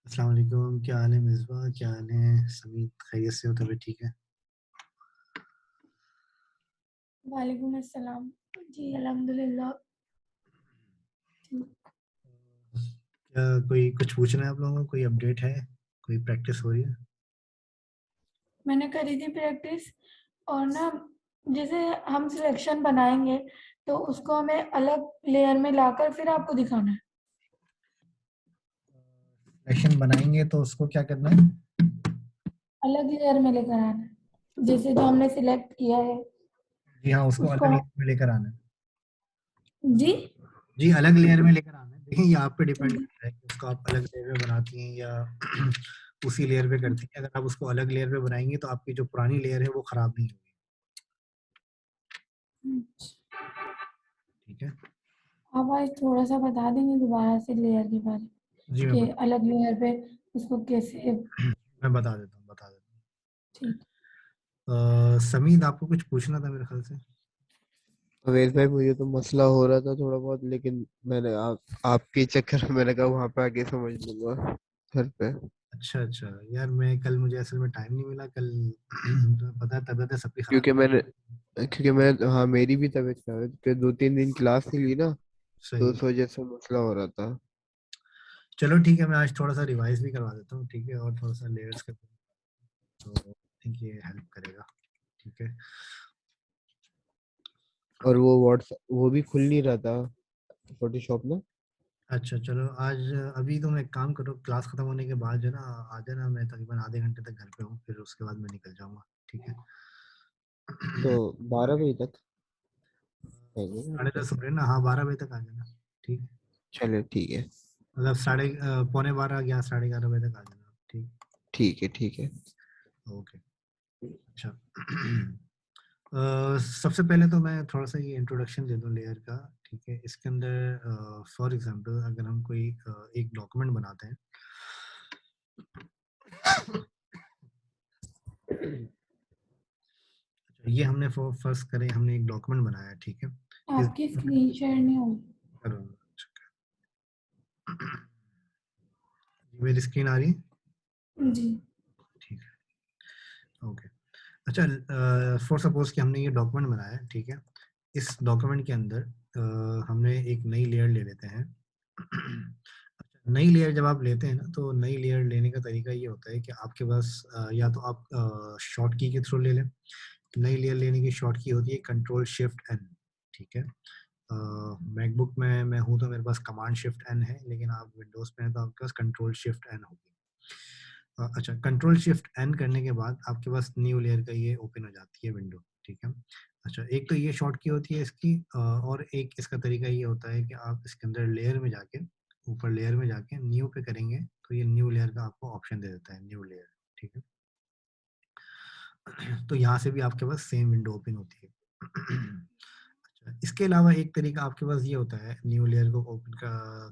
अस्सलाम वालेकुम। क्या हाल है मिसबा? क्या हाल है समीत? खैरियत से हो? तबीयत ठीक है? वालेकुम अस्सलाम। जी अल्हम्दुलिल्लाह ठीक। क्या कोई कुछ पूछना है आप लोगों को? कोई अपडेट है? कोई प्रैक्टिस हो रही है? मैंने करी थी प्रैक्टिस और ना जैसे हम सिलेक्शन बनाएंगे तो उसको हमें अलग लेयर में लाकर फिर आपको दिखाना है। सेशन बनाएंगे तो उसको क्या करना है? अलग लेयर में लेकर आना है, जैसे जो हमने सिलेक्ट किया है जी हाँ, उसको अलग उसको। लेयर में लेकर आना है। जी जी, अलग लेयर में लेकर आना है। देखिए, ये आप पे डिपेंड करता है कि उसको आप अलग लेयर में बनाती हैं या उसी लेयर पे करती हैं। अगर आप उसको अलग लेयर पे बनाएंगी तो आपकी जो पुरानी लेयर है वो खराब नहीं होगी। ठीक है? आप आज थोड़ा सा बता देंगे दोबारा से लेयर के बारे में जी मैं कि बता अलग लेयर पे उसको कैसे। मैं बता देता हूँ, बता देता ठीक। हूँ। समीद, आपको कुछ पूछना था मेरे ख्याल से। अवेश भाई, मुझे तो मसला हो रहा था थोड़ा बहुत, लेकिन मैंने आपके चक्कर में मैंने कहा वहां पे आके समझ लूंगा घर पे। अच्छा अच्छा। यार मैं कल, मुझे असल में टाइम नहीं मिला कल। तो पता है तबीयत सबकी खराब। क्योंकि मैंने क्योंकि मैं हाँ, मेरी भी तबीयत खराब है, फिर 2-3 दिन क्लास नहीं ली ना, तो सही। उस वजह से मसला हो रहा था। चलो ठीक है, मैं आज थोड़ा सा रिवाइज भी करवा देता हूँ। ठीक है, और थोड़ा सा लेयर्स का, तो आई थिंक ये हेल्प करेगा। ठीक है। और वो व्हाट्सएप वो भी खुल नहीं रहा था फोटोशॉप में। अच्छा चलो, आज अभी तुम एक काम करो, क्लास खत्म होने के बाद जो है ना, आ जाना। मैं तकरीबन आधे घंटे तक घर पे हूँ, फिर उसके बाद मैं निकल जाऊंगा। ठीक है? तो 12 बजे तक है ना? 10:30 हो रहे हैं ना? हाँ, 12 बजे तक आ जाना। ठीक है? चले ठीक है। मतलब पौने 12 या 11:30 बजे तक आ जाना। ठीक। ठीक है ठीक है। ओके। अच्छा। सबसे पहले तो मैं थोड़ा सा ये इंट्रोडक्शन दे दूं लेयर का। ठीक है? इसके अंदर फॉर एग्जांपल अगर हम कोई एक डॉक्यूमेंट बनाते हैं। अच्छा, ये हमने फर्स्ट करें, हमने एक डॉक्यूमेंट बनाया। ठीक है? इस आपकी स्क्रीन शेयर नहीं होगी। मेरी स्क्रीन आ रही है? जी। ठीक है। ओके। अच्छा, फॉर सपोज कि हमने ये डॉक्यूमेंट बनाया है। ठीक है? इस डॉक्यूमेंट के अंदर हमने एक नई लेयर ले लेते हैं। अच्छा, नई लेयर जब आप लेते हैं ना, तो नई लेयर लेने का तरीका ये होता है कि आपके पास या तो आप शॉर्ट की के थ्रू ले लें। नई लेयर लेने की शॉर्ट की होती है कंट्रोल शिफ्ट एन। ठीक है? मैकबुक में मैं हूँ तो मेरे पास कमांड शिफ्ट एन है, लेकिन आप विंडोज पे हैं तो आपके पास कंट्रोल शिफ्ट एन होगी। अच्छा, कंट्रोल शिफ्ट एन करने के बाद आपके पास न्यू लेयर का ये ओपन हो जाती है विंडो। ठीक है? अच्छा, एक तो ये शॉर्ट की होती है इसकी, और एक इसका तरीका ये होता है कि आप इसके अंदर लेयर में जाके, ऊपर लेयर में जाके न्यू पे करेंगे तो ये न्यू लेयर का आपको ऑप्शन दे देता है, न्यू लेयर। ठीक है? तो यहाँ से भी आपके पास सेम विंडो ओपन होती है। अच्छा, इसके अलावा एक तरीका आपके पास ये होता है न्यू लेयर को ओपन का,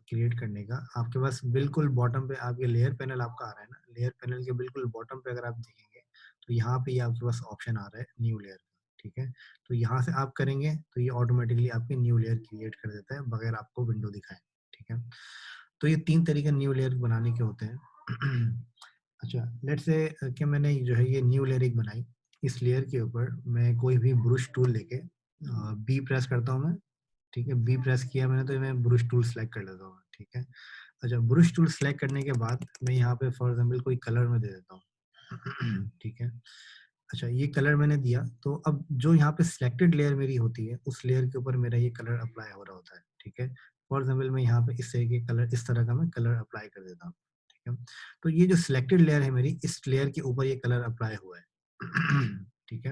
क्रिएट करने का। आपके पास बिल्कुल बॉटम पे आप ये लेयर पैनल आपका आ रहा है ना, लेयर पैनल के बिल्कुल बॉटम पे अगर आप देखेंगे तो यहाँ पे ये आपके पास ऑप्शन आ रहा है न्यू लेयर का। ठीक है? तो यहाँ से आप करेंगे तो ये ऑटोमेटिकली आपकी न्यू लेयर क्रिएट कर देता है बगैर आपको विंडो दिखाए। ठीक है? तो ये 3 तरीके न्यू लेयर बनाने के होते हैं। अच्छा, लेट्स से कि मैंने जो है ये न्यू लेयर एक बनाई। इस लेयर के ऊपर मैं कोई भी ब्रश टूल लेके बी प्रेस करता हूँ मैं। ठीक है? बी प्रेस किया मैंने तो मैं ब्रश टूल सेलेक्ट कर लेता हूँ। ठीक है? अच्छा, ब्रश टूल सेलेक्ट करने के बाद मैं यहाँ पे फॉर एग्जांपल कोई कलर में दे देता हूँ। ठीक है? अच्छा, ये कलर मैंने दिया तो अब जो यहाँ पे सिलेक्टेड लेयर मेरी होती है उस लेयर के ऊपर मेरा ये कलर अप्लाई हो रहा होता है। ठीक है? फॉर एग्जांपल मैं यहाँ पे इस तरह के कलर, इस तरह का मैं कलर अप्लाई कर देता हूँ। ठीक है? तो ये जो सिलेक्टेड लेयर है मेरी, इस लेयर के ऊपर ये कलर अप्लाई हुआ है। ठीक है?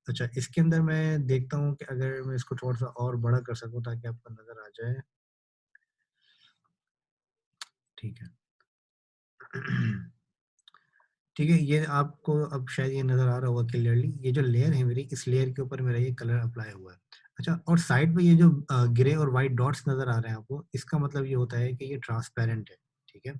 अच्छा, इसके अंदर मैं देखता हूँ कि अगर मैं इसको थोड़ा सा और बड़ा कर सकूँ ताकि आपको नजर आ जाए। ठीक है? ठीक है, ये आपको अब शायद ये नजर आ रहा होगा क्लियरली, ये जो लेयर है मेरी, इस लेयर के ऊपर मेरा ये कलर अप्लाई हुआ है। अच्छा, और साइड पे ये जो ग्रे और व्हाइट डॉट्स नजर आ रहे हैं आपको, इसका मतलब ये होता है कि ये ट्रांसपेरेंट है। ठीक है?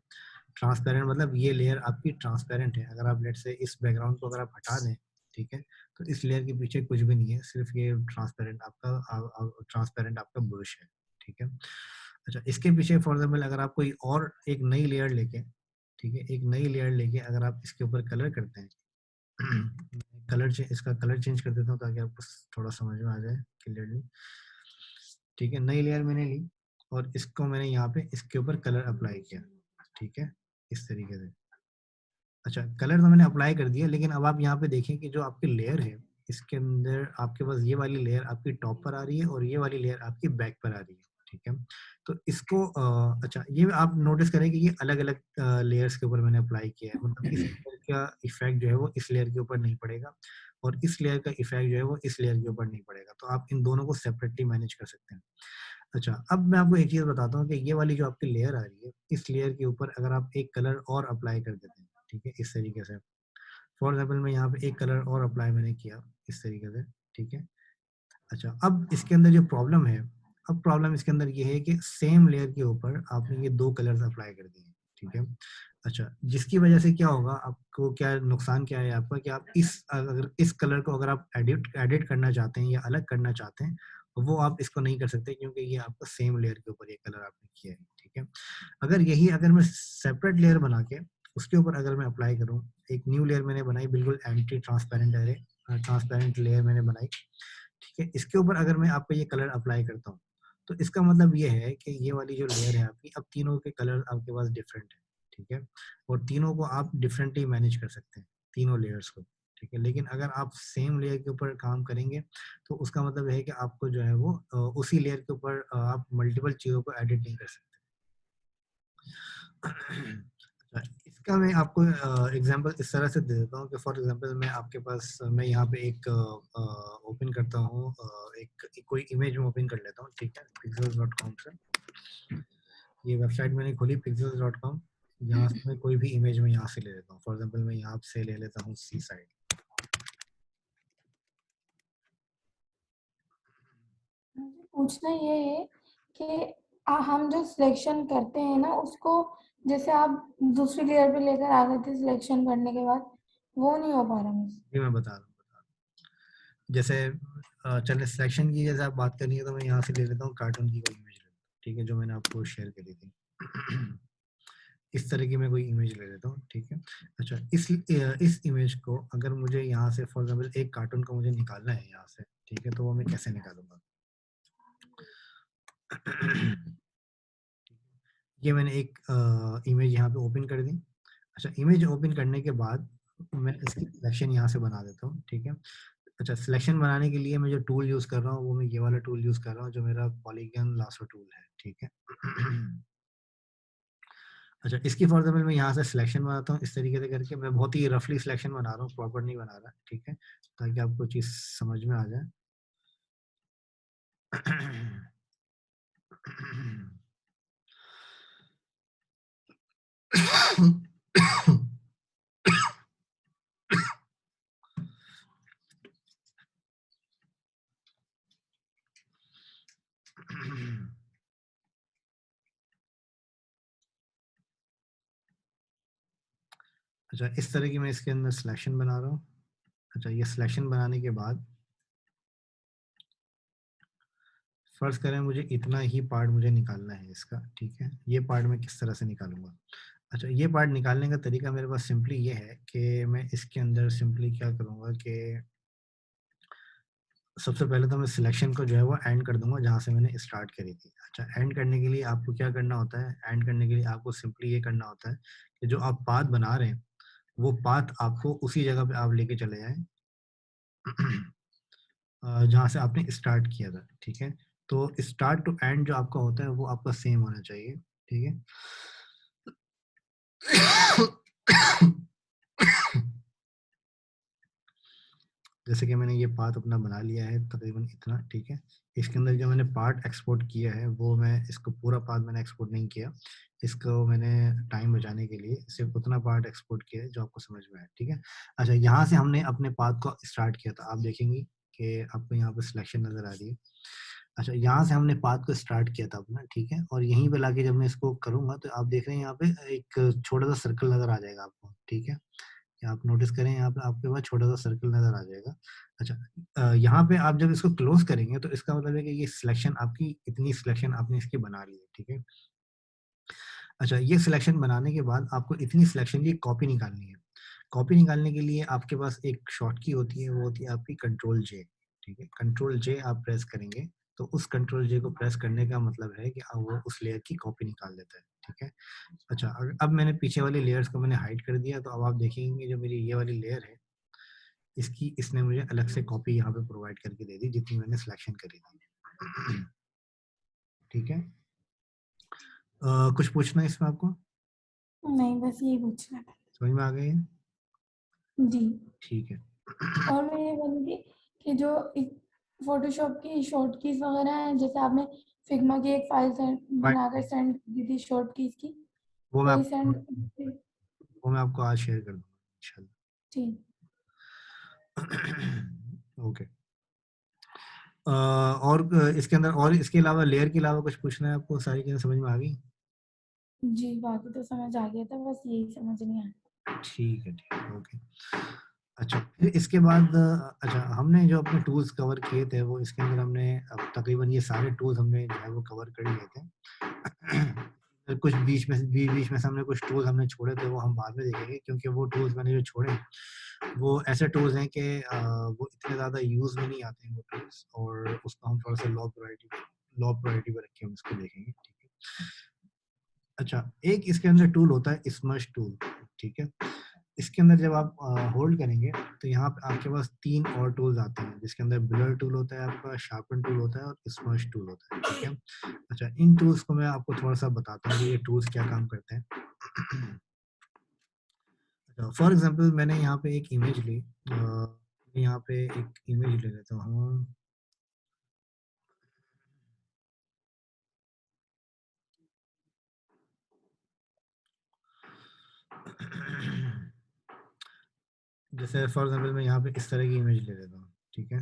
ट्रांसपेरेंट मतलब ये लेयर आपकी ट्रांसपेरेंट है। अगर आप लेट से इस बैकग्राउंड को अगर आप हटा दें, ठीक है, तो इस लेयर के पीछे कुछ भी नहीं है, सिर्फ ये ट्रांसपेरेंट आपका ब्रश है। ठीक है? अच्छा, इसके पीछे फॉर एग्जाम्पल अगर आप कोई और एक नई लेयर लेके, ठीक है, एक नई लेयर लेके अगर आप इसके ऊपर कलर करते हैं इसका कलर चेंज कर देता हूँ ताकि आपको थोड़ा समझ में आ जाए क्लियरली। ठीक है, नई लेयर मैंने ली और इसको मैंने यहाँ पे इसके ऊपर कलर अप्लाई किया। ठीक है, इस तरीके से। अच्छा, कलर तो मैंने अप्लाई कर दिया, लेकिन अब आप यहाँ पे देखें कि जो आपकी लेयर है इसके अंदर आपके पास ये वाली लेयर आपकी टॉप पर आ रही है और ये वाली लेयर आपकी बैक पर आ रही है। ठीक है, तो इसको अच्छा, ये आप नोटिस करें कि ये अलग अलग लेयर्स के ऊपर मैंने अप्लाई किया है, मतलब इस लेयर का इफेक्ट जो है वो इस लेयर के ऊपर नहीं पड़ेगा और इस लेयर का इफेक्ट जो है वो इस लेयर के ऊपर नहीं पड़ेगा। तो आप इन दोनों को सेपरेटली मैनेज कर सकते हैं। अच्छा, अब मैं आपको एक चीज़ बताता हूँ कि ये वाली जो आपकी लेयर आ रही है, इस लेयर के ऊपर अगर आप एक कलर और अप्लाई कर देते हैं, ठीक है, इस तरीके से। फॉर एग्जाम्पल मैं यहाँ पे एक कलर और अप्लाई मैंने किया इस तरीके से। ठीक है, अच्छा, अब इसके अंदर जो प्रॉब्लम है, अब प्रॉब्लम इसके अंदर ये है कि सेम लेयर के ऊपर आपने ये 2 कलर्स अप्लाई कर दिए। ठीक है, अच्छा, जिसकी वजह से क्या होगा, आपको क्या नुकसान क्या है आपका, कि आप अगर इस कलर को अगर आप एडिट करना चाहते हैं या अलग करना चाहते हैं, वो आप इसको नहीं कर सकते क्योंकि ये आपका सेम लेयर के ऊपर ये कलर आपने किया है। ठीक है, अगर मैं सेपरेट लेयर बना के उसके ऊपर अगर मैं अप्लाई करूँ, एक न्यू लेयर मैंने बनाई, बिल्कुल एंटी ट्रांसपेरेंट ट्रांसपेरेंट लेयर मैंने बनाई। ठीक है, इसके ऊपर अगर मैं आपको ये कलर अप्लाई करता हूँ, तो इसका मतलब ये है कि ये वाली जो लेयर है आपकी, अब तीनों के कलर आपके पास डिफरेंट है। ठीक है, और तीनों को आप डिफरेंटली मैनेज कर सकते हैं, तीनों लेयर्स को। ठीक है, लेकिन अगर आप सेम लेयर के ऊपर काम करेंगे तो उसका मतलब है कि आपको जो है वो उसी लेयर के ऊपर आप मल्टीपल चीज़ों को एडिट नहीं कर सकते। अच्छा, इसका मैं आपको एग्जांपल इस तरह से दे देता हूँ कि फॉर एग्जांपल मैं यहाँ पे एक ओपन करता हूँ, एक कोई इमेज में ओपन कर लेता हूँ। ठीक है, pixels.com से ये वेबसाइट मैंने खोली, pixels.com। यहाँ से मैं कोई भी इमेज में यहाँ से ले लेता हूँ। फॉर एग्जांपल मैं यहाँ से ले लेता हूँ सी साइड। मुझे पूछना ये है कि हम जो सिलेक्शन करते हैं ना उसको, जैसे आप दूसरी लेयर पे लेकर आ गए थे सिलेक्शन करने के बाद, वो नहीं हो पा रहा मुझसे। ये मैं बता रहा हूँ। जैसे चलिए सिलेक्शन की जैसे आप बात करनी है तो मैं यहाँ से ले लेता हूँ कार्टून की कोई इमेज लेता हूँ। ठीक है, जो मैंने आपको शेयर करी थी। इस तरह की मैं कोई इमेज ले लेता हूँ। ठीक है, अच्छा, इस इमेज को अगर मुझे यहाँ से फॉर एग्जांपल एक कार्टून को मुझे निकालना है यहाँ से, ठीक है, तो वो मैं कैसे निकालूंगा? ये मैंने एक इमेज यहाँ पे ओपन कर दी। अच्छा, इमेज ओपन करने के बाद मैं इसकी सिलेक्शन यहाँ से बना देता हूँ। ठीक है, अच्छा, सिलेक्शन बनाने के लिए मैं जो टूल यूज़ कर रहा हूँ वो मैं ये वाला टूल यूज़ कर रहा हूँ जो मेरा पॉलीगन लासो टूल है। ठीक है। अच्छा, इसकी फॉर एग्जांपल मैं यहाँ से सिलेक्शन बनाता हूँ इस तरीके से करके। मैं बहुत ही रफली सिलेक्शन बना रहा हूँ, प्रॉपर नहीं बना रहा। ठीक है, ताकि आपको चीज़ समझ में आ जाए। अच्छा, इस तरह की मैं इसके अंदर सिलेक्शन बना रहा हूँ। अच्छा, ये सिलेक्शन बनाने के बाद फर्ज करें मुझे इतना ही पार्ट मुझे निकालना है इसका। ठीक है, ये पार्ट मैं किस तरह से निकालूंगा? अच्छा, ये पार्ट निकालने का तरीका मेरे पास सिंपली ये है कि मैं इसके अंदर सिंपली क्या करूँगा कि सबसे पहले तो मैं सिलेक्शन को जो है वो एंड कर दूंगा जहाँ से मैंने स्टार्ट करी थी। अच्छा, एंड करने के लिए आपको क्या करना होता है? एंड करने के लिए आपको सिंपली ये करना होता है कि जो आप पाथ बना रहे हैं वो पाथ आपको उसी जगह पे आप लेके चले जाएं जहाँ से आपने स्टार्ट किया था। ठीक है, तो स्टार्ट टू एंड जो आपका होता है वो आपका सेम होना चाहिए। ठीक है। जैसे कि मैंने ये पाथ अपना बना लिया है तकरीबन इतना। ठीक है, इसके अंदर जो मैंने पार्ट एक्सपोर्ट किया है वो मैं इसको पूरा पाथ मैंने एक्सपोर्ट नहीं किया। इसको मैंने टाइम बचाने के लिए सिर्फ उतना पार्ट एक्सपोर्ट किया है जो आपको समझ में आए। ठीक है, अच्छा, यहाँ से हमने अपने पाथ को स्टार्ट किया था। आप देखेंगे कि आपको यहाँ पे सिलेक्शन नज़र आ रही है। अच्छा, यहाँ से हमने पाथ को स्टार्ट किया था अपना। ठीक है, और यहीं पे लाके जब मैं इसको करूँगा तो आप देख रहे हैं यहाँ पे एक छोटा सा सर्कल नज़र आ जाएगा आपको। ठीक है, या आप नोटिस करें यहाँ पे आपके पास छोटा सा सर्कल नजर आ जाएगा। अच्छा, यहाँ पे आप जब इसको क्लोज करेंगे तो इसका मतलब है कि ये सिलेक्शन आपकी इतनी सिलेक्शन आपने इसकी बना ली है। ठीक है, अच्छा, ये सिलेक्शन बनाने के बाद आपको इतनी सिलेक्शन की कॉपी निकालनी है। कॉपी निकालने के लिए आपके पास एक शॉर्ट की होती है, वो होती है आपकी कंट्रोल जे। ठीक है, कंट्रोल जे आप प्रेस करेंगे तो उस कंट्रोल जे को प्रेस करने का मतलब है कि वो उस लेयर की कॉपी निकाल देता है। ठीक है। अच्छा, अब मैंने पीछे वाली लेयर्स को मैंने हाइड कर दिया, तो अब आप देखेंगे जो मेरी ये वाली लेयर है, इसकी इसने मुझे अलग से कॉपी यहाँ पे प्रोवाइड करके दे दी जितनी मैंने सिलेक्शन करी थी। ठीक है। कुछ पूछना है इसमें आपको? नहीं, बस यही पूछना था। समझ में आ गई है? जी। ठीक है। और मैं ये बोली थी कि जो फोटोशॉप की शॉर्ट कीज वगैरह हैं, जैसे आपने फिग्मा की एक फाइल बनाकर सेंड की थी शॉर्ट कीज की, वो मैं वही आपको सेंड। वो मैं आपको आज शेयर कर दूंगा ठीक। इंशाल्लाह। ओके। और इसके अंदर और इसके अलावा लेयर के अलावा कुछ पूछना है आपको? सारी चीजें समझ में आ गई? जी, बाकी तो समझ आ गया था, बस यही समझ नहीं आया। ठीक है, ओके। अच्छा, फिर इसके बाद अच्छा, हमने जो अपने टूल्स कवर किए थे वो इसके अंदर हमने अब तकरीबन ये सारे टूल्स हमने जो है वो कवर कर लिए थे। कुछ बीच में से हमने कुछ टूल्स हमने छोड़े थे, वो हम बाद में देखेंगे, क्योंकि वो टूल्स मैंने जो छोड़े वो ऐसे टूल्स हैं कि वो इतने ज़्यादा यूज़ में नहीं आते हैं वो टूल्स, और उसको हम थोड़ा सा लो प्रायोरिटी पे रख के हम इसको देखेंगे। ठीक है। अच्छा, एक इसके अंदर टूल होता है स्मश टूल। ठीक है। इसके अंदर जब आप होल्ड करेंगे तो यहाँ पे आपके पास 3 और टूल्स आते हैं, जिसके अंदर ब्लर टूल होता है, आपका शार्पन टूल होता है और स्मश टूल होता है। ठीक है। अच्छा, इन टूल्स को मैं आपको थोड़ा सा बताता हूँ कि ये टूल्स क्या काम करते हैं। अच्छा, फॉर एग्जांपल मैंने यहाँ पे एक इमेज ली, यहाँ पे एक इमेज ले लेता हूँ। जैसे फॉर एग्जांपल मैं यहाँ पे इस तरह की इमेज ले लेता हूँ। ठीक है।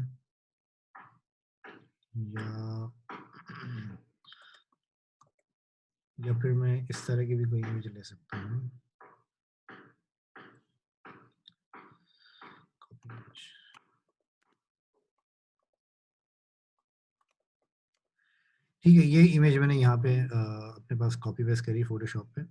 या फिर मैं इस तरह की भी कोई इमेज ले सकता हूँ। ठीक है, ये इमेज मैंने यहाँ पे अपने पास कॉपी पेस्ट करी फोटोशॉप पे।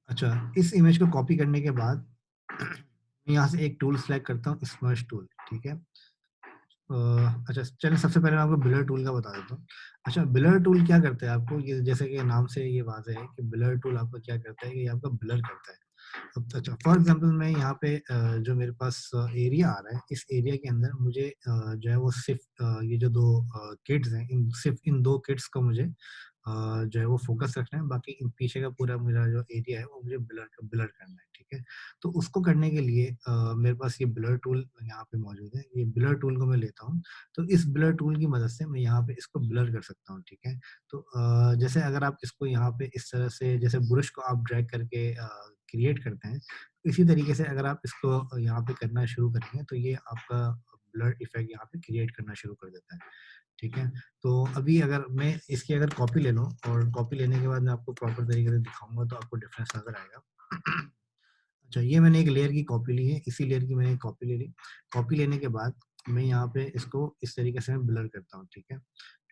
अच्छा, इस इमेज को कॉपी करने के बाद मैं यहाँ से एक टूल सेलेक्ट करता हूँ, स्मर्श टूल। ठीक है। अच्छा, चलिए सबसे पहले मैं आपको ब्लर टूल का बता देता हूँ। अच्छा, ब्लर टूल क्या करता है आपको, ये जैसे कि नाम से ये वाज़ेह है कि ब्लर टूल आपको क्या करता है कि ये आपका ब्लर करता है। अच्छा, फॉर एग्जांपल मैं यहाँ पे जो मेरे पास एरिया आ रहा है, इस एरिया के अंदर मुझे जो है वो सिर्फ ये जो 2 किड्स हैं, इन सिर्फ इन 2 किड्स को मुझे जो है वो फोकस रखना है, बाकी इन पीछे का पूरा मेरा जो एरिया है वो मुझे ब्लर करना है। ठीक है। तो उसको करने के लिए मेरे पास ये ब्लर टूल यहाँ पे मौजूद है। ये ब्लर टूल को मैं लेता हूँ, तो इस ब्लर टूल की मदद से मैं यहाँ पे इसको ब्लर कर सकता हूँ। ठीक है। तो जैसे अगर आप इसको यहाँ पे इस तरह से जैसे ब्रश को आप ड्रैग करके क्रिएट करते हैं, इसी तरीके से अगर आप इसको यहाँ पे करना शुरू करेंगे तो ये आपका ब्लर इफेक्ट यहाँ पे क्रिएट करना शुरू कर देता है। ठीक है। तो अभी अगर मैं इसकी अगर कॉपी ले लूँ और कॉपी लेने के बाद मैं आपको प्रॉपर तरीके से दिखाऊंगा तो आपको डिफरेंस नजर आएगा। अच्छा, ये मैंने एक लेयर की कॉपी ली है, इसी लेयर की मैंने एक कॉपी ले ली। कॉपी लेने के बाद मैं यहाँ पे इसको इस तरीके से मैं ब्लर करता हूँ। ठीक है।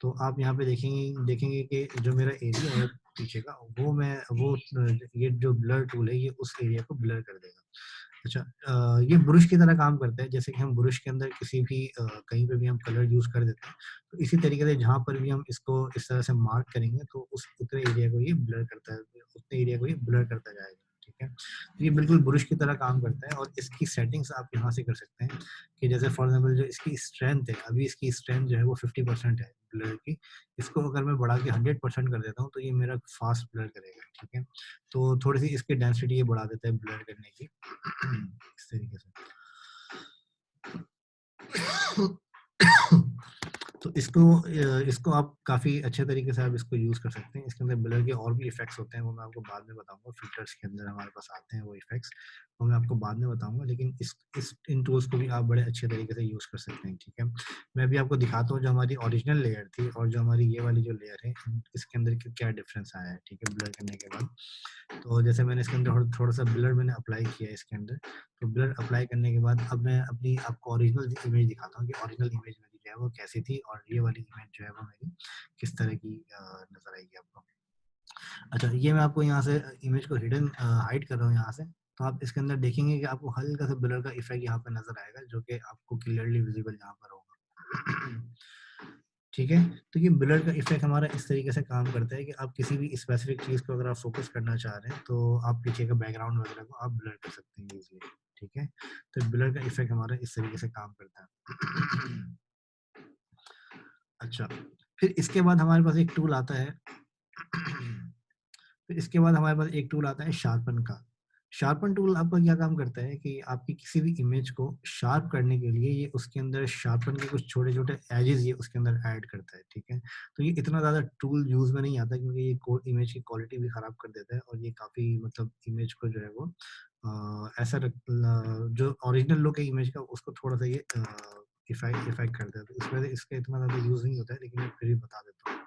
तो आप यहाँ पे देखेंगे कि जो मेरा एरिया है पीछे का, वो ये जो ब्लर टूल है ये उस एरिया को ब्लर कर देगा। अच्छा, ये ब्रश की तरह काम करता है, जैसे कि हम ब्रश के अंदर किसी भी कहीं पे भी हम कलर यूज कर देते हैं, तो इसी तरीके से जहाँ पर भी हम इसको इस तरह से मार्क करेंगे तो उस उतने एरिया को ये ब्लर करता है, उतने एरिया को ये ब्लर करता जाएगा। ठीक है। तो ये बिल्कुल ब्रश की तरह काम करता है, और इसकी सेटिंग्स आप यहाँ से कर सकते हैं कि जैसे फॉर एग्जाम्पल जो इसकी स्ट्रेंथ है, अभी इसकी स्ट्रेंथ जो है वो 50% है ब्लर की। इसको अगर मैं बढ़ा के 100% कर देता हूँ तो ये मेरा फास्ट ब्लर करेगा। ठीक है। तो थोड़ी सी इसकी डेंसिटी ये बढ़ा देता है ब्लर करने की, इस तरीके से। तो इसको आप काफ़ी अच्छे तरीके से आप इसको यूज़ कर सकते हैं। इसके अंदर ब्लर के और भी इफेक्ट्स होते हैं, वो मैं आपको बाद में बताऊंगा। फिल्टर्स के अंदर हमारे पास आते हैं वो इफेक्ट्स, वो मैं आपको बाद में बताऊंगा, लेकिन इस इन टूल्स को भी आप बड़े अच्छे तरीके से यूज़ कर सकते हैं। ठीक है। मैं भी आपको दिखाता हूँ जो हमारी ओरिजिनल लेयर थी और जो हमारी ये वाली जो लेयर है, इसके अंदर क्या डिफरेंस आया है। ठीक है, ब्लर करने के बाद। तो जैसे मैंने इसके अंदर थोड़ा सा ब्लर मैंने अप्लाई किया है इसके अंदर, तो ब्लर अप्लाई करने के बाद अब मैं अपनी आपको ओरिजिनल इमेज दिखाता हूँ कि ओरिजिनल इमेज मेरी जो है वो कैसी थी और ये वाली इमेज जो है वो मेरी किस तरह की नजर आएगी आपको। अच्छा, ये मैं आपको यहाँ से इमेज को हाइड कर रहा हूँ यहाँ से, तो आप इसके अंदर देखेंगे कि आपको हल्का सा ब्लर का इफेक्ट यहाँ पे नजर आएगा, जो कि आपको क्लियरली विजिबल यहाँ पर होगा। ठीक है, तो ये ब्लर का इफेक्ट हमारा इस तरीके से काम करता है कि आप किसी भी स्पेसिफिक चीज को अगर आप फोकस करना चाह रहे हैं, तो आप पीछे का बैकग्राउंड वगैरह को आप ब्लर कर सकते हैं इजीली। ठीक है, तो ब्लर का इफेक्ट हमारा इस तरीके से काम करता है। अच्छा, फिर इसके बाद हमारे पास एक टूल आता है फिर इसके बाद हमारे पास एक टूल आता है शार्पन का। शार्पन टूल आपका क्या काम करता है कि आपकी किसी भी इमेज को शार्प करने के लिए ये उसके अंदर शार्पन के कुछ छोटे-छोटे एजेस ये उसके अंदर ऐड करता है, ठीक है? तो ये इतना ज़्यादा टूल यूज़ में नहीं आता, क्योंकि ये इमेज की क्वालिटी भी खराब कर देता है, और ये काफ़ी मतलब इमेज को जो है वो ऐसा जो ओरिजिनल लुक है इमेज का उसको थोड़ा-सा ये इफेक्ट इफेक्ट कर देता है। तो इस वजह से इसका इतना ज़्यादा यूज़ नहीं होता है, लेकिन मैं फिर भी बता देता हूँ।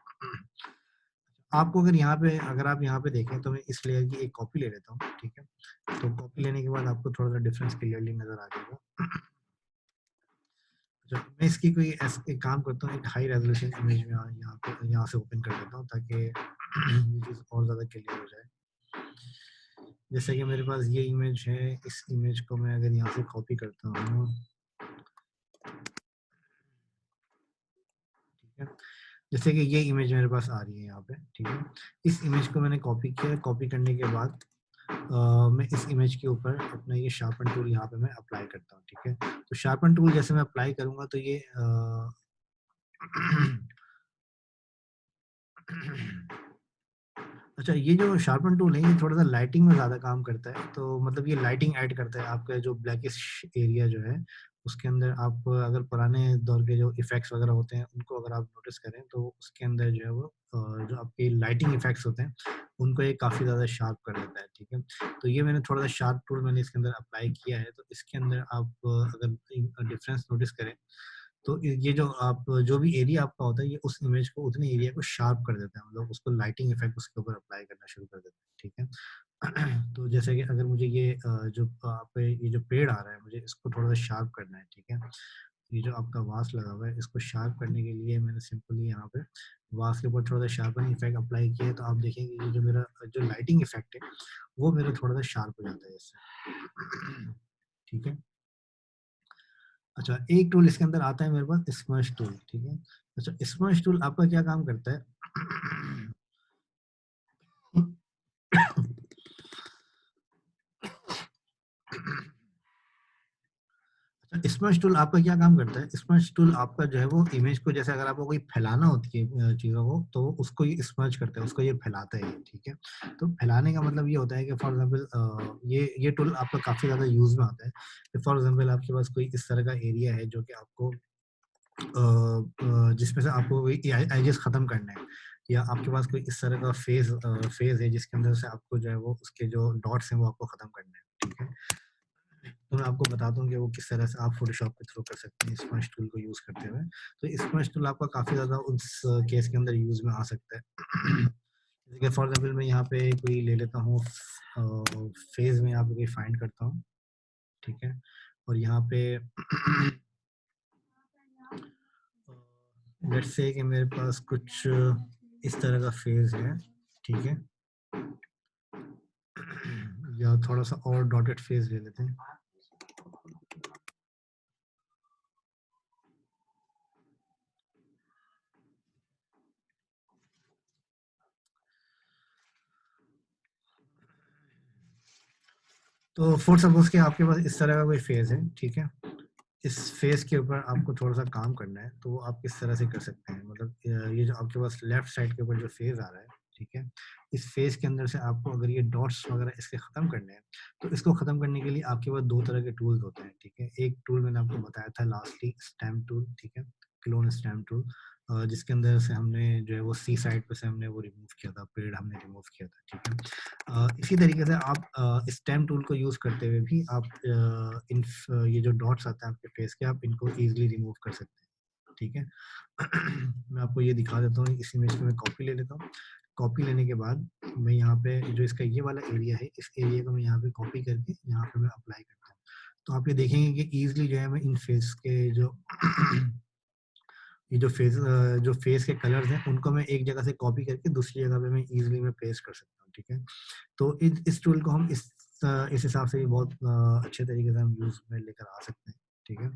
आपको अगर आप यहाँ पे देखें, तो मैं इस लेयर की एक कॉपी ले लेता हूँ, ठीक है? तो कॉपी लेने के बाद आपको थोड़ा-सा डिफरेंस क्लियरली नज़र आ जाएगा। जब मैं इसकी कोई एक काम करता हूँ, एक हाई रेज़ोल्यूशन इमेज में यहाँ से ओपन कर देता हूँ, ताकि ये चीज़ और ज़्यादा क्लियर हो जाए। जैसे कि मेरे पास ये इमेज है, इस इमेज को मैं अगर यहाँ से कॉपी करता हूँ, ठीक है? जैसे कि ये इमेज मेरे पास आ रही है यहाँ पे, ठीक है? इस इमेज को मैंने कॉपी किया, कॉपी करने के बाद मैं इस इमेज के ऊपर अपना ये शार्पन टूल यहाँ पे मैं अप्लाई करता हूँ, ठीक है? तो शार्पन टूल जैसे मैं अप्लाई करूँगा, तो ये अच्छा, ये जो शार्पन टूल है, ये थोड़ा-सा लाइटिंग में ज़्यादा काम करता है, तो मतलब ये लाइटिंग ऐड करता है। आपका जो ब्लैकिश एरिया जो है, उसके अंदर आप अगर पुराने दौर के जो इफ़ेक्ट्स वगैरह होते हैं, उनको अगर आप नोटिस करें, तो उसके अंदर जो है वो जो आपके लाइटिंग इफ़ेक्ट्स होते हैं, उनको ये काफ़ी ज़्यादा शार्प कर देता है, ठीक है? तो ये मैंने थोड़ा-सा शार्प टूल मैंने इसके अंदर अप्लाई किया है, तो इसके अंदर आप अगर डिफरेंस नोटिस करें, तो ये जो भी एरिया आपका होता है, ये उस इमेज को उतने एरिया को शार्प कर देता है, मतलब उसको लाइटिंग इफेक्ट उसके ऊपर अप्लाई करना शुरू कर देता है, ठीक है? तो जैसे कि अगर मुझे जो पे ये जो पेड़ आ रहा है, मुझे इसको थोड़ा-सा शार्प करना है, ठीक है? ये जो आपका वास लगा हुआ है, इसको शार्प करने के लिए मैंने सिंपली यहाँ पे वास के ऊपर थोड़ा-सा शार्पन इफेक्ट अप्लाई किया है, तो आप देखेंगे ये जो मेरा जो लाइटिंग इफेक्ट है, वो मेरा थोड़ा-सा शार्प हो जाता है इससे। ठीक है? अच्छा, एक टूल इसके अंदर आता है मेरे पास, स्मश टूल, ठीक है? अच्छा, स्मश टूल आपका क्या काम करता है? अच्छा, स्मश टूल आपका क्या काम करता है? स्मश टूल आपका जो है वो इमेज को, जैसे अगर आपको कोई फैलाना होती है चीज़ों को, तो उसको ये स्मज करता है, उसको ये फैलाता है ये, ठीक है? तो फैलाने का मतलब ये होता है कि फॉर एग्ज़ाम्पल ये टूल आपका काफ़ी ज़्यादा यूज़ में आता है। कि फॉर एग्ज़ाम्पल आपके पास कोई इस तरह का एरिया है, जो कि आपको जिसमें से आपको कोई एजेस खत्म करने हैं, या आपके पास कोई इस तरह का फेज है जिसके अंदर से आपको जो है वो उसके जो डॉट्स हैं वो आपको खत्म करने हैं, ठीक है? तो मैं आपको बताता हूँ कि वो किस तरह से आप फोटोशॉप के थ्रू कर सकते हैं स्मश टूल को यूज करते हुए। तो स्मश टूल आपका काफी ज्यादा उस केस के अंदर यूज में आ सकता है। जैसे कि फॉर एग्जाम्पल मैं यहाँ पे कोई ले लेता हूँ, फेज में यहाँ पे कोई फाइंड करता हूँ, ठीक है? और यहाँ पे लेट्स से कि मेरे पास कुछ इस तरह का फेज है, ठीक है? या थोड़ा सा और डॉटेड फेज ले लेते हैं। तो फॉर सपोज कि आपके पास इस तरह का कोई फेज है, ठीक है? इस फेज के ऊपर आपको थोड़ा-सा काम करना है, तो वो आप किस तरह से कर सकते हैं? मतलब ये जो आपके पास लेफ्ट साइड के ऊपर जो फेज आ रहा है, ठीक है? इस फेज के अंदर से आपको अगर ये डॉट्स वगैरह इसके खत्म करने हैं, तो इसको खत्म करने के लिए आपके पास 2 तरह के टूल्स होते हैं, ठीक है? एक टूल मैंने आपको बताया था लास्टली, स्टैम्प टूल, ठीक है? क्लोन स्टैम्प टूल, जिसके अंदर से हमने जो है वो सी साइड पे से हमने वो रिमूव किया था, पेड़ हमने रिमूव किया था, ठीक है? इसी तरीके से आप स्टेम टूल को यूज़ करते हुए भी आप ये जो डॉट्स आते हैं आपके फेस के, आप इनको ईज़िली रिमूव कर सकते हैं, ठीक है? मैं आपको ये दिखा देता हूँ, इस इमेज को मैं कॉपी ले लेता हूँ। कॉपी लेने के बाद मैं यहाँ पे जो इसका ये वाला एरिया है, इस एरिया को मैं यहाँ पे कॉपी करके यहाँ पे मैं अप्लाई करता हूँ। तो आप ये देखेंगे कि ईज़िली जो है मैं इन फेस के जो ये जो फेस के कलर्स हैं उनको मैं एक जगह से कॉपी करके दूसरी जगह पे मैं इजीली मैं पेस्ट कर सकता हूँ, ठीक है। तो इस टूल को हम इस हिसाब से भी बहुत अच्छे तरीके से हम यूज में लेकर आ सकते हैं, ठीक है।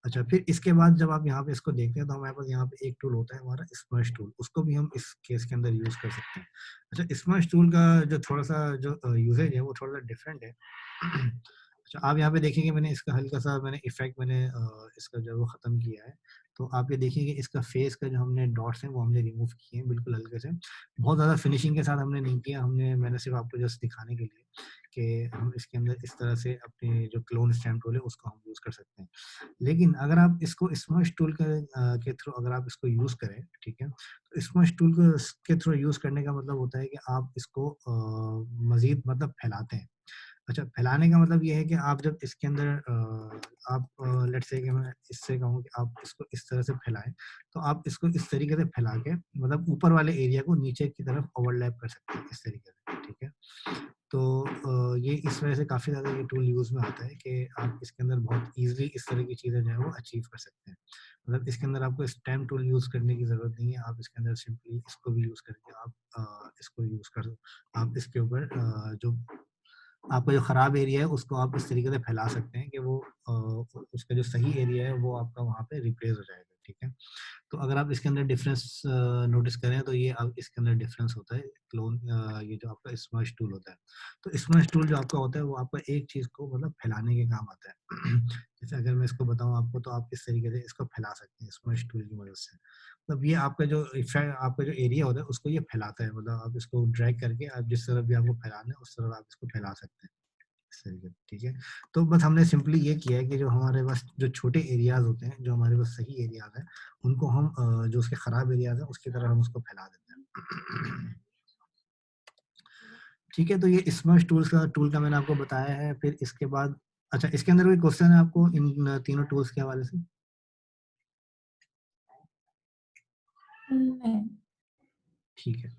अच्छा, फिर इसके बाद जब आप यहाँ पे इसको देखते हैं तो हमारे पास यहाँ पे एक टूल होता है हमारा स्मर्श टूल, उसको भी हम इस केस के अंदर यूज कर सकते हैं। अच्छा, स्मर्श टूल का जो थोड़ा सा जो यूसेज है वो थोड़ा सा डिफरेंट है। अच्छा, आप यहाँ पे देखेंगे मैंने इसका हल्का सा मैंने इफेक्ट मैंने इसका जो है वो खत्म किया है। तो आप ये देखिए कि इसका फेस का जो हमने डॉट्स हैं वो हमने रिमूव किए हैं बिल्कुल हल्के से। बहुत ज़्यादा फिनिशिंग के साथ हमने नहीं किया, मैंने सिर्फ आपको जस्ट दिखाने के लिए कि हम इसके अंदर इस तरह से अपने जो क्लोन स्टैम्प टूल है उसको हम यूज़ कर सकते हैं। लेकिन अगर आप इसको स्मश टूल के थ्रू अगर आप इसको यूज़ करें, ठीक है? तो स्मश टूल को के थ्रू यूज़ करने का मतलब होता है कि आप इसको मज़ीद मतलब फैलाते हैं। अच्छा, फैलाने का मतलब ये है कि आप जब इसके अंदर आप लेट्स से कि मैं इससे कहूँ कि आप इसको इस तरह से फैलाएँ, तो आप इसको इस तरीके से फैला के मतलब ऊपर वाले एरिया को नीचे की तरफ ओवरलैप कर सकते हैं, इस तरीके से, ठीक है? तो ये इस वजह से काफ़ी ज़्यादा ये टूल यूज़ में आता है कि आप इसके अंदर बहुत ईज़िली इस तरह की चीज़ें जो है वो अचीव कर सकते हैं। मतलब इसके अंदर आपको स्टेम टूल यूज़ करने की ज़रूरत नहीं है, आप इसके अंदर सिंपली इसको भी यूज़ करके आप इसको यूज़ कर आप इसके ऊपर जो आपका जो ख़राब एरिया है उसको आप इस तरीके से फैला सकते हैं कि वो उसका जो सही एरिया है वो आपका वहाँ पे रिप्लेस हो जाएगा, ठीक है? तो अगर आप इसके अंदर डिफरेंस नोटिस करें तो ये अब इसके अंदर डिफरेंस होता है ये जो आपका स्मर्श टूल होता है। तो स्मर्श टूल जो आपका होता है वो आपका एक चीज़ को मतलब फैलाने के काम आता है। जैसे अगर मैं इसको बताऊँ आपको तो आप इस तरीके से इसको फैला सकते हैं स्मर्श टूल की मदद से। मतलब ये आपका जो एरिया होता है उसको ये फैलाता है, मतलब आप इसको ड्रैग करके आप जिस तरफ भी आपको फैलाना है उस तरफ आप इसको फैला सकते हैं। इस तरीके से, ठीक है? तो बस हमने सिंपली ये किया है कि जो हमारे पास जो छोटे एरियाज़ होते हैं, जो हमारे पास सही एरियाज़ हैं, उनको हम जो उसके खराब एरियाज़ हैं, उसकी तरफ हम उसको फैला देते हैं। ठीक है, तो ये स्मर्श टूल का मैंने आपको बताया है। फिर इसके बाद अच्छा, इसके अंदर कोई क्वेश्चन है आपको इन तीनों टूल्स के हवाले से? नहीं। ठीक है।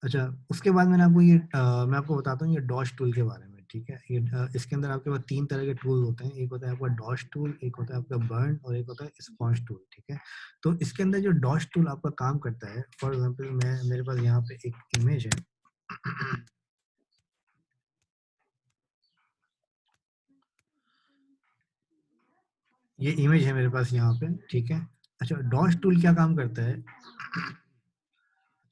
अच्छा, उसके बाद मैं आपको बताता हूँ ये डॉश टूल के बारे में, ठीक है? इसके अंदर आपके पास 3 तरह के टूल होते हैं। एक होता है आपका डॉश टूल, एक होता है आपका बर्न और एक होता है स्पॉन्ज टूल, ठीक है? तो इसके अंदर जो डॉश टूल आपका काम करता है, फॉर एग्ज़ाम्पल मेरे पास यहाँ पे एक इमेज है। ये इमेज है मेरे पास यहाँ पे, ठीक है? अच्छा, डॉश टूल क्या काम करता है?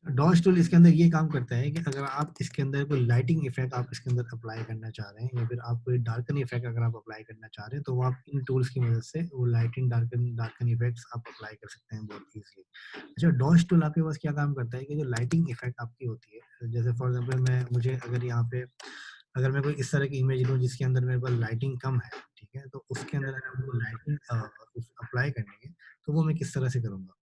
डॉज टूल इसके अंदर ये काम करता है कि अगर आप इसके अंदर कोई लाइटिंग इफेक्ट आप इसके अंदर अप्लाई करना चाह रहे हैं या फिर आप कोई डार्कन इफेक्ट अगर आप अप्लाई करना चाह रहे हैं तो वो आप इन टूल्स की मदद से वो लाइटिंग डार्कन डार्कन इफेक्ट्स आप अप्लाई कर सकते हैं बहुत ईजिली। अच्छा, डॉज टूल आपके पास क्या काम करता है कि जो लाइटिंग इफेक्ट आपकी होती है, जैसे फॉर एग्जाम्पल मुझे अगर यहाँ पे अगर मैं कोई इस तरह की इमेज लूँ जिसके अंदर मेरे पास लाइटिंग कम है, ठीक है? तो उसके अंदर अगर वो लाइटिंग अप्लाई करनी है तो वो मैं किस तरह से करूँगा?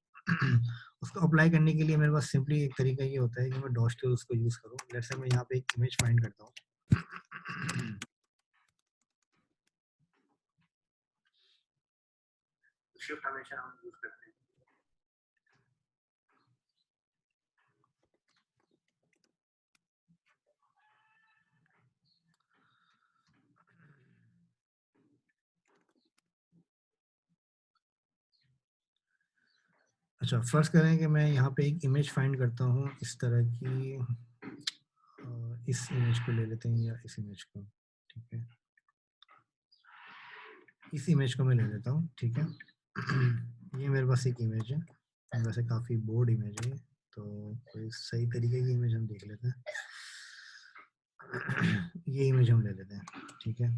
उसको अप्लाई करने के लिए मेरे पास सिंपली एक तरीका ये होता है कि मैं डॉस टूल्स को यूज़ करूँ। लेट्स से मैं यहाँ पे एक इमेज फाइंड करता हूँ। शिफ्ट हमेशा हम यूज़ करते हैं। अच्छा, फर्स्ट करें कि मैं यहाँ पे एक इमेज फाइंड करता हूँ इस तरह की। इस इमेज को ले लेते हैं या इस इमेज को, ठीक है? इस इमेज को मैं ले लेता हूँ, ठीक है? ये मेरे पास एक इमेज है, वैसे काफ़ी बोर्ड इमेज है ये, तो कोई सही तरीके की इमेज हम देख लेते हैं। ये इमेज हम ले लेते हैं, ठीक है?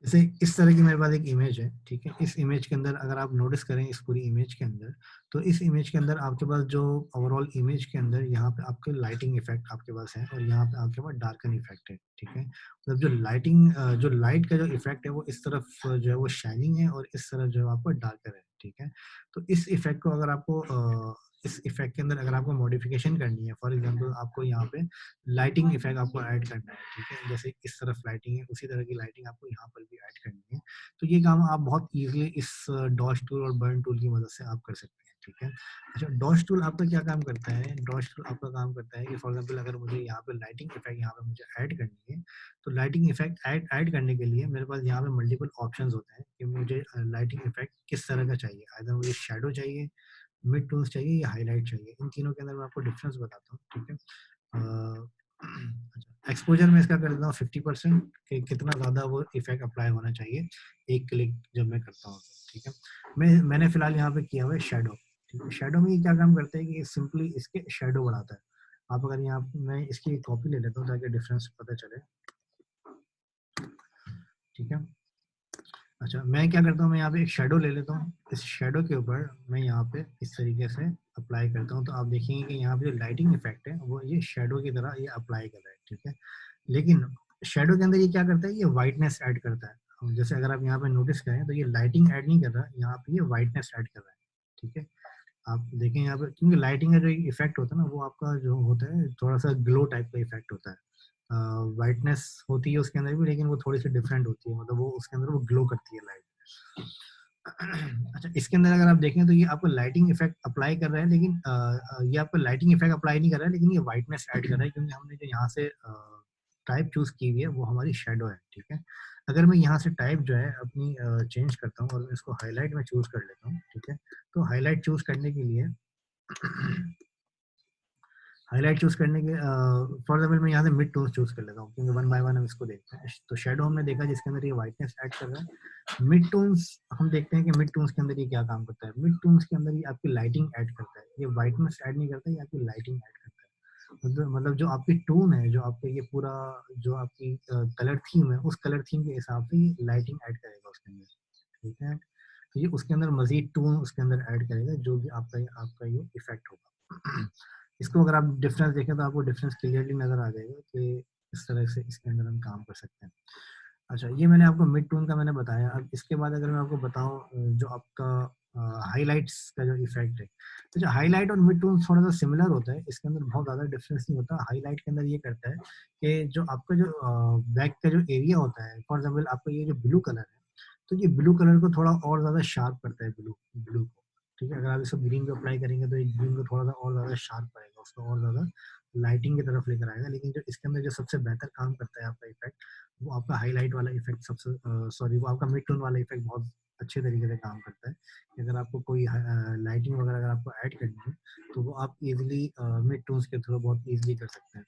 जैसे इस तरह की मेरे पास एक इमेज है, ठीक है? इस इमेज के अंदर अगर आप नोटिस करें इस पूरी इमेज के अंदर, तो इस इमेज के अंदर आपके पास जो ओवरऑल इमेज के अंदर यहाँ पे आपके लाइटिंग इफेक्ट आपके पास है और यहाँ पे आपके पास डार्कन इफेक्ट है, ठीक है? मतलब जो लाइट का जो इफेक्ट है वो इस तरफ जो है वो शाइनिंग है और इस तरफ जो है आपको डार्कर है, ठीक है? तो इस इफेक्ट को अगर आपको इस इफेक्ट के अंदर अगर आपको मॉडिफिकेशन करनी है, फॉर एग्जांपल आपको यहाँ पे लाइटिंग इफेक्ट आपको ऐड करना है, ठीक है? जैसे इस तरफ लाइटिंग है, उसी तरह की लाइटिंग आपको यहाँ पर भी ऐड करनी है। तो ये काम आप बहुत ईज़िली इस डॉस टूल और बर्न टूल की मदद से आप कर सकते हैं। ठीक है। अच्छा, डॉश टूल आपका क्या काम करता है? डॉश टूल आपका काम करता है कि फॉर एग्जांपल अगर मुझे यहाँ पे लाइटिंग इफेक्ट यहाँ पे मुझे ऐड करनी है, तो लाइटिंग इफेक्ट ऐड करने के लिए मेरे पास यहाँ पे मल्टीपल ऑप्शंस होते हैं कि मुझे लाइटिंग इफेक्ट किस तरह का चाहिए। आइदर मुझे शैडो चाहिए, मिड टोन्स चाहिए या हाईलाइट चाहिए। इन तीनों के अंदर मैं आपको डिफरेंस बताता हूँ, ठीक है। अच्छा, एक्सपोजर में इसका कर देता हूँ 50% कि कितना ज़्यादा वो इफेक्ट अप्लाई होना चाहिए एक क्लिक जब मैं करता हूँ, ठीक है। मैंने फिलहाल यहाँ पे किया हुआ है शैडो, ठीक है। शैडो में ये क्या काम करता है कि सिंपली इसके शैडो बढ़ाता है। आप अगर यहाँ मैं इसकी कॉपी ले लेता हूँ ताकि डिफरेंस पता चले, ठीक है। अच्छा, मैं क्या करता हूँ, मैं यहाँ पे एक शैडो ले लेता हूँ। इस शैडो के ऊपर मैं यहाँ पे इस तरीके से अप्लाई करता हूँ, तो आप देखेंगे कि यहाँ पे जो लाइटिंग इफेक्ट है वो ये शैडो की तरह ये अप्लाई कर रहा है, ठीक है। लेकिन शैडो के अंदर ये क्या करता है, ये वाइटनेस ऐड करता है। जैसे अगर आप यहाँ पे नोटिस करें तो ये लाइटिंग ऐड नहीं कर रहा, यहाँ पे ये वाइटनेस ऐड कर रहा है, ठीक है। आप देखें यहाँ पे, क्योंकि लाइटिंग का जो इफेक्ट होता है ना, वो आपका जो होता है थोड़ा सा ग्लो टाइप का इफेक्ट होता है। वाइटनेस होती है उसके अंदर भी, लेकिन वो थोड़ी सी डिफरेंट होती है, मतलब वो उसके अंदर वो ग्लो करती है लाइट। अच्छा, इसके अंदर अगर आप देखें तो ये आपको लाइटिंग इफेक्ट अप्लाई कर रहा है, लेकिन ये आपको लाइटिंग इफेक्ट अप्लाई नहीं कर रहा है, लेकिन ये वाइटनेस ऐड कर रहा है, क्योंकि हमने जो यहाँ से टाइप चूज की हुई है वो हमारी शेडो है, ठीक है। अगर मैं यहाँ से टाइप जो है अपनी चेंज करता हूँ और इसको हाईलाइट में चूज कर लेता हूँ, ठीक है। तो हाईलाइट चूज करने के लिए हाईलाइट चूज करने के फॉर एग्जाम्पल मैं यहाँ से मिड टोन्स चूज कर लेता हूँ, क्योंकि वन बाय वन हम इसको देखते हैं। तो शेडो हमने देखा जिसके अंदर ये वाइटनेस ऐड कर रहा है। मिड टोन्स हम देखते हैं कि मिड टोन्स के अंदर ये क्या काम करता है। मिड टोन्स के अंदर ये आपकी लाइटिंग ऐड करता है, ये वाइटनेस ऐड नहीं करता, ये आपकी लाइटिंग ऐड करता है। मतलब जो आपकी टोन है, जो आपका ये पूरा जो आपकी कलर थीम है, उस कलर थीम के हिसाब से ये लाइटिंग ऐड करेगा उसके अंदर, ठीक है। तो ये उसके अंदर मजीद टोन उसके अंदर ऐड करेगा, जो भी आपका ये इफेक्ट होगा। इसको अगर आप डिफरेंस देखें तो आपको डिफरेंस क्लियरली नजर आ जाएगा कि इस तरह से इसके अंदर हम काम कर सकते हैं। अच्छा, ये मैंने आपको मिड टोन का मैंने बताया। अब इसके बाद अगर मैं आपको बताऊं जो आपका हाईलाइट्स का जो इफेक्ट है, तो जो हाईलाइट और मिड टोन थोड़ा सा सिमिलर होता है, इसके अंदर बहुत ज़्यादा डिफरेंस नहीं होता। हाईलाइट के अंदर ये करता है कि जो आपका जो बैक का जो एरिया होता है, फॉर एग्जाम्पल आपका ये जो ब्लू कलर है, तो ये ब्लू कलर को थोड़ा और ज़्यादा शार्प करता है, ब्लू ब्लू को, ठीक है। अगर आप इसको ग्रीन पे अप्लाई करेंगे तो ये ग्रीन को थोड़ा सा और ज़्यादा शार्प करेगा, उसको और ज़्यादा लाइटिंग की तरफ लेकर आएगा। लेकिन जो इसके अंदर जो सबसे बेहतर काम करता है आपका इफेक्ट, वो आपका हाईलाइट वाला इफेक्ट सबसे सॉरी वो आपका मिड टोन वाला इफेक्ट बहुत अच्छे तरीके से काम करता है। कि अगर आपको कोई लाइटिंग वगैरह अगर आपको ऐड करनी है, तो वो आप इजीली मिड टोन्स के थ्रू बहुत इजीली कर सकते हैं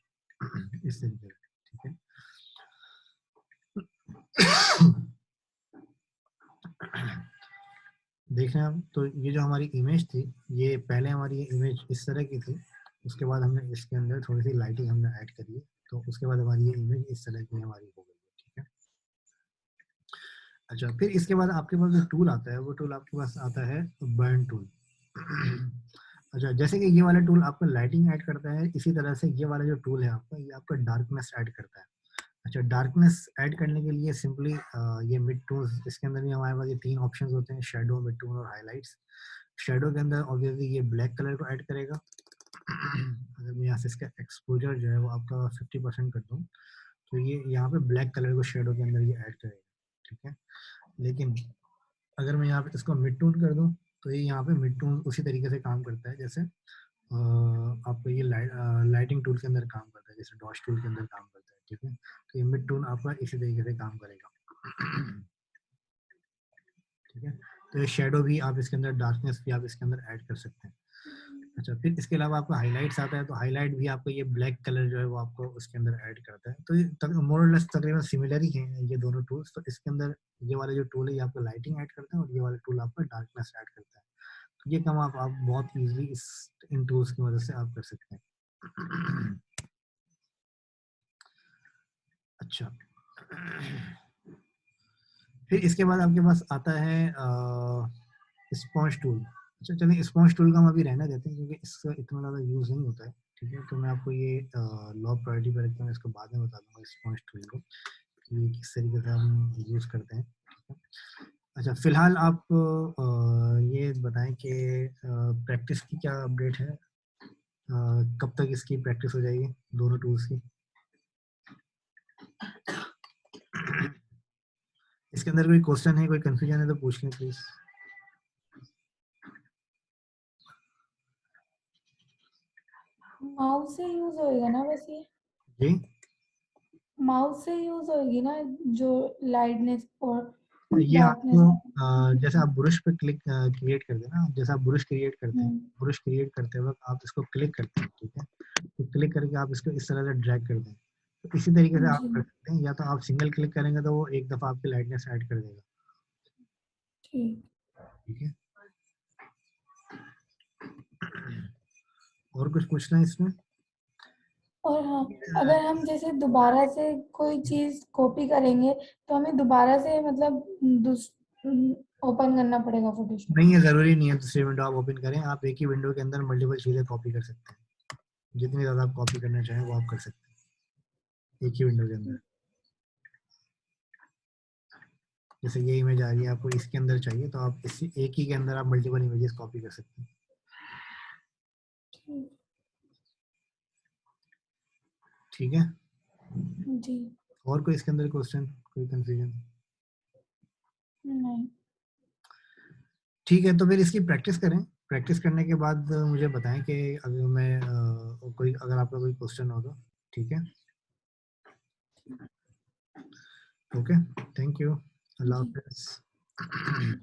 इस तरीके से, ठीक है। देख रहे हैं आप, तो ये जो हमारी इमेज थी, ये पहले हमारी ये इमेज इस तरह की थी। उसके बाद हमने इसके अंदर थोड़ी सी लाइटिंग हमने ऐड करी है, तो उसके बाद हमारी ये इमेज इस तरह की हमारी हो गई है, ठीक है। अच्छा, फिर इसके बाद आपके पास जो टूल आता है, वो टूल आपके पास आता है बर्न टूल। अच्छा, जैसे कि ये वाला टूल आपका लाइटिंग ऐड करता है, इसी तरह से ये वाला जो टूल है आपका, ये आपका डार्कनेस ऐड करता है। अच्छा, डार्कनेस ऐड करने के लिए सिंपली ये मिड टूल्स, इसके अंदर भी हमारे पास ये तीन ऑप्शंस होते हैं, शेडो, मिड टूल और हाइलाइट्स। शेडो के अंदर ऑब्वियसली ये ब्लैक कलर को ऐड करेगा। अगर मैं यहाँ से इसका एक्सपोजर जो है वो आपका 50% कर दूँ, तो ये यहाँ पे ब्लैक कलर को शेडो के अंदर ये ऐड करेगा, ठीक है। लेकिन अगर मैं यहाँ पे इसको मिड टून कर दूँ, तो ये यहाँ पे मिड टून उसी तरीके से काम करता है जैसे आपको ये लाइटिंग टूल के अंदर काम करता है, जैसे डॉश टूल के अंदर काम करता है, ठीक है। तो ये मिड टून आपका इसी तरीके से काम करेगा, ठीक है। तो ये शेडो भी आप इसके अंदर, डार्कनेस भी आप इसके अंदर ऐड कर सकते हैं। अच्छा, फिर इसके अलावा आपका हाइलाइट्स आता है, तो हाइलाइट भी आपको ये ब्लैक कलर जो है वो आपको उसके अंदर ऐड करता है। तो ये मोर और लेस तकरीबन सिमिलर ही हैं ये दोनों टूल्स। तो इसके अंदर ये वाला जो टूल है ये आपको लाइटिंग ऐड करता है, और ये वाला टूल आपका डार्कनेस ऐड करता है। तो ये काम आप बहुत ईजिली इन टूल्स की मदद से आप कर सकते हैं। अच्छा, फिर इसके बाद आपके पास आता है स्पॉन्ज टूल। अच्छा, चलिए स्पॉन्ज टूल का हम अभी रहने देते हैं, क्योंकि इसका इतना ज़्यादा यूज़ नहीं होता है, ठीक है। तो मैं आपको ये लो प्रायोरिटी पर रखता हूँ, इसको बाद में बता दूंगा स्पॉन्ज टूल को कि किस तरीके से हम यूज़ करते हैं, ठीक है। अच्छा, फिलहाल आप ये बताएं कि प्रैक्टिस की क्या अपडेट है, कब तक इसकी प्रैक्टिस हो जाएगी दोनों टूल्स की। इसके अंदर कोई क्वेश्चन है, कोई कंफ्यूजन है तो पूछ लें प्लीज। माउस से यूज होएगा ना बस ये, जी माउस से यूज होएगी ना जो लाइटनेस और ये डार्कनेस। आपको जैसे आप ब्रश पे क्लिक क्रिएट करते हैं ना, जैसे आप ब्रश क्रिएट करते हैं, हम्म, ब्रश क्रिएट करते वक्त आप इसको क्लिक करते हैं, ठीक है, तो क्लिक करके आप इसको इस तरह से ड्रैग करते हैं, तो इसी तरीके से आप जी कर सकते हैं, या तो आप सिंगल क्लिक करेंगे तो वो एक दफा आपकी लाइटनेस ऐड कर देगा, ठीक। ठीक है। और कुछ पूछना है इसमें? और हाँ, अगर हम जैसे दोबारा से कोई चीज कॉपी करेंगे तो हमें दोबारा से मतलब ओपन करना पड़ेगा फोटोशॉप। नहीं, ये जरूरी नहीं है दूसरी विंडो आप ओपन करें, आप एक ही विंडो के अंदर मल्टीपल चीजें कॉपी कर सकते हैं, जितनी ज्यादा आप कॉपी करना चाहें वो आप कर सकते हैं एक ही विंडो के अंदर। जैसे ये इमेज आ रही है आपको इसके अंदर चाहिए, तो आप इसी एक ही के अंदर आप मल्टीपल इमेजेस कॉपी कर सकते हैं, ठीक। ठीक है। जी। और कोई इसके अंदर क्वेश्चन, कोई कंफ्यूजन? नहीं। ठीक है, तो फिर इसकी प्रैक्टिस करें, प्रैक्टिस करने के बाद मुझे बताएं कि अगर मैं कोई अगर आपका कोई क्वेश्चन हो तो, ठीक है। ओके, थैंक यू, अल्लाह जी। हाफिज़।